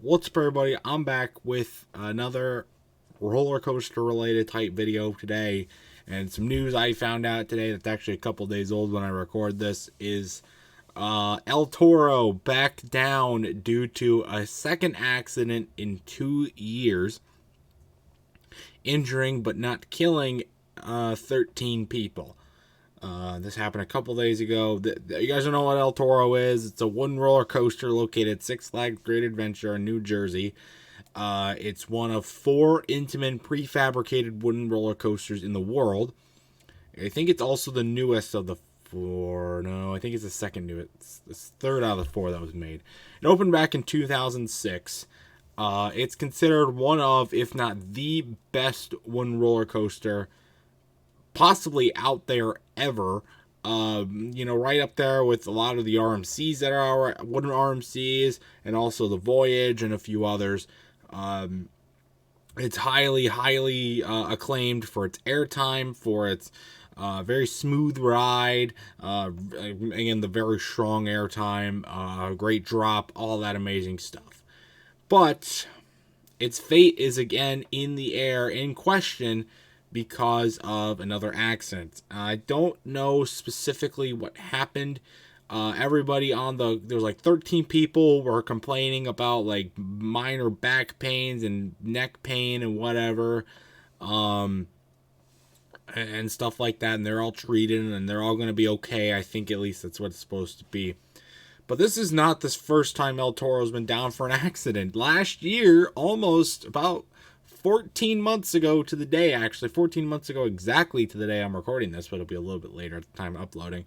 What's up, everybody? I'm back with another roller coaster related type video today, and some news I found out today that's actually a couple days old when I record this is El Toro back down due to a second accident in 2 years, injuring but not killing 13 people. This happened a couple days ago. You guys don't know what El Toro is. It's a wooden roller coaster located at Six Flags Great Adventure in New Jersey. It's one of 4 Intamin prefabricated wooden roller coasters in the world. I think it's also the newest of the 4. No, I think it's the second newest. It's the third out of the 4 that was made. It opened back in 2006. It's considered one of, if not the best wooden roller coaster possibly out there ever. Right up there with a lot of the RMCs that are wooden RMCs, and also the Voyage and a few others. It's highly acclaimed for its airtime, for its very smooth ride, again, the very strong airtime, great drop, all that amazing stuff. But its fate is again in the air, in question, because of another accident. I don't know specifically what happened. Everybody on there's like 13 people were complaining about like minor back pains and neck pain and whatever, and stuff like that, and they're all treated and they're all going to be okay. I think at least that's what it's supposed to be. But this is not the first time El Toro's been down for an accident. Last year, almost about 14 months ago to the day, actually 14 months ago exactly to the day I'm recording this, but it'll be a little bit later at the time of uploading.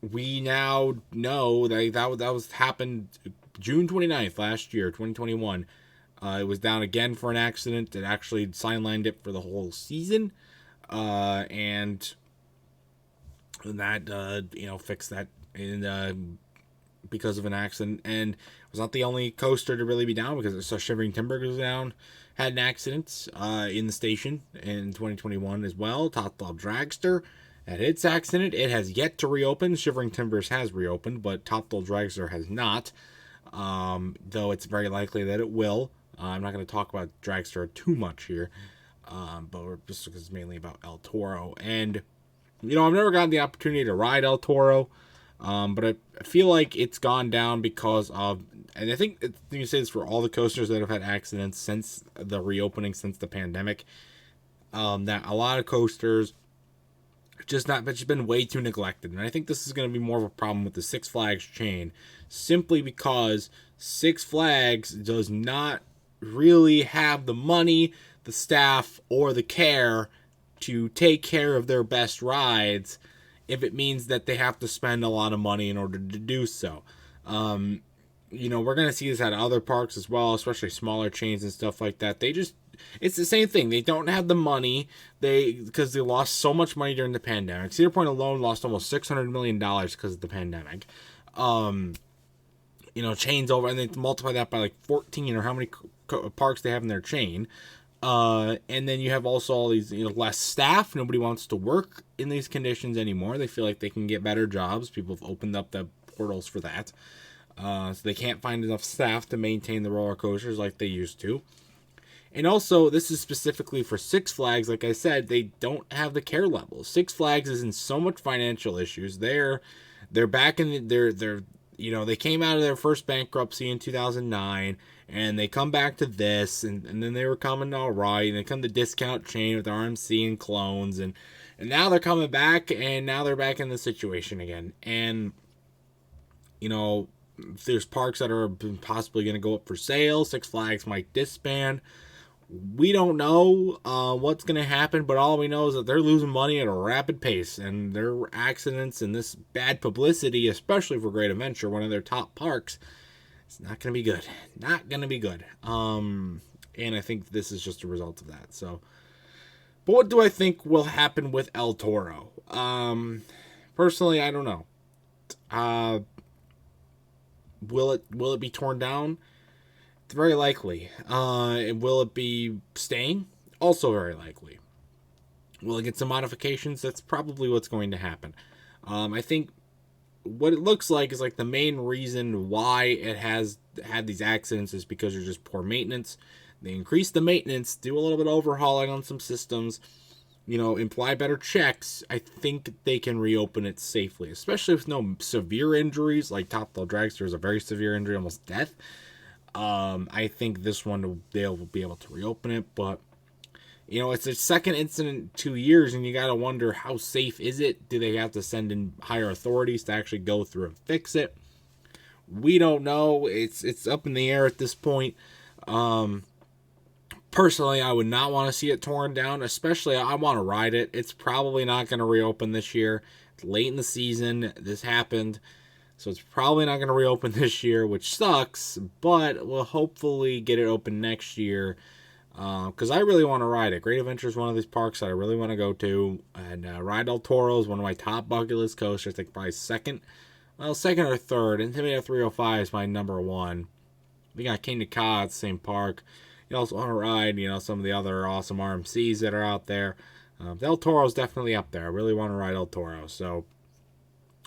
We now know that was happened June 29th last year, 2021. It was down again for an accident. It actually sidelined it for the whole season, and that fixed that in because of an accident. And it was not the only coaster to really be down, because Shivering Timber was down, had an accident in the station in 2021 as well. Top Thrill Dragster had its accident. It has yet to reopen. Shivering Timbers has reopened, but Top Thrill Dragster has not, though it's very likely that it will. I'm not going to talk about Dragster too much here, but just because it's mainly about El Toro. And I've never gotten the opportunity to ride El Toro, but I feel like it's gone down because of, and I think you say this for all the coasters that have had accidents since the reopening, since the pandemic, that a lot of coasters just been way too neglected. And I think this is going to be more of a problem with the Six Flags chain, simply because Six Flags does not really have the money, the staff, or the care to take care of their best rides, if it means that they have to spend a lot of money in order to do so. We're going to see this at other parks as well, especially smaller chains and stuff like that. It's the same thing. They don't have the money, because they lost so much money during the pandemic. Cedar Point alone lost almost $600 million because of the pandemic. Chains over, and they multiply that by like 14 or how many parks they have in their chain. And then you have also all these, less staff. Nobody wants to work in these conditions anymore. They feel like they can get better jobs. People have opened up the portals for that. So they can't find enough staff to maintain the roller coasters like they used to. And also, this is specifically for Six Flags. Like I said, they don't have the care level. Six Flags is in so much financial issues. They're back in they came out of their first bankruptcy in 2009, and they come back to this, and then they were coming all right, and they come to Discount Chain with RMC and clones, and now they're coming back, and now they're back in the situation again. And there's parks that are possibly going to go up for sale. Six Flags might disband. We don't know what's going to happen, but all we know is that they're losing money at a rapid pace, and their accidents and this bad publicity, especially for Great Adventure, one of their top parks, it's not going to be good. Not going to be good. And I think this is just a result of that. So, but what do I think will happen with El Toro? Personally, I don't know. Will it be torn down? It's very likely. Will it be staying? Also very likely. Will it get some modifications? That's probably what's going to happen. I think what it looks like is like the main reason why it has had these accidents is because there's just poor maintenance. They increase the maintenance, do a little bit of overhauling on some systems, imply better checks. I think they can reopen it safely, especially with no severe injuries. Like Top Thrill Dragster is a very severe injury, almost death. I think this one they'll be able to reopen it, but it's a second incident in 2 years, and you got to wonder, how safe is it? Do they have to send in higher authorities to actually go through and fix it? We don't know. It's up in the air at this point. Personally, I would not want to see it torn down, especially I want to ride it. It's probably not going to reopen this year. It's late in the season. This happened. So it's probably not going to reopen this year, which sucks, but we'll hopefully get it open next year. Because I really want to ride it. Great Adventure is one of these parks that I really want to go to. And Ride El Toro is one of my top bucket list coasters. I think probably second or third. Intimidator 305 is my number one. We got King of Ka at the same park. You also want to ride, some of the other awesome RMCs that are out there. El Toro is definitely up there. I really want to ride El Toro. So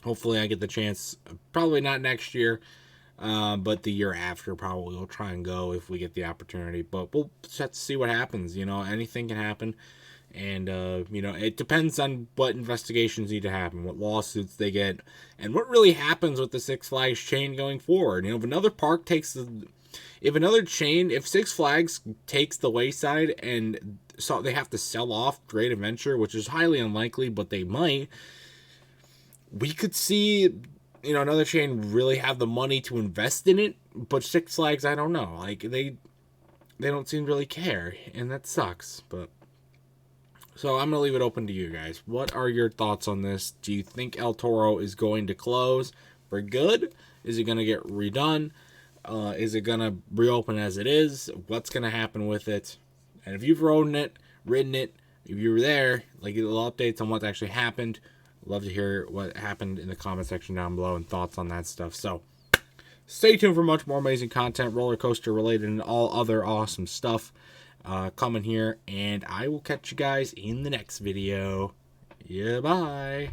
hopefully I get the chance. Probably not next year. But the year after, probably we'll try and go if we get the opportunity. But we'll just have to see what happens. Anything can happen. And, it depends on what investigations need to happen, what lawsuits they get, and what really happens with the Six Flags chain going forward. If another park takes if Six Flags takes the wayside and so they have to sell off Great Adventure, which is highly unlikely, but they might, we could see another chain really have the money to invest in it, but Six Flags, I don't know. Like, they don't seem to really care, and that sucks. But so I'm going to leave it open to you guys. What are your thoughts on this? Do you think El Toro is going to close for good? Is it going to get redone? Is it going to reopen as it is? What's going to happen with it? And if you've ridden it, if you were there, like little updates on what actually happened, love to hear what happened in the comment section down below and thoughts on that stuff. So stay tuned for much more amazing content, roller coaster related, and all other awesome stuff coming here. And I will catch you guys in the next video. Yeah, bye.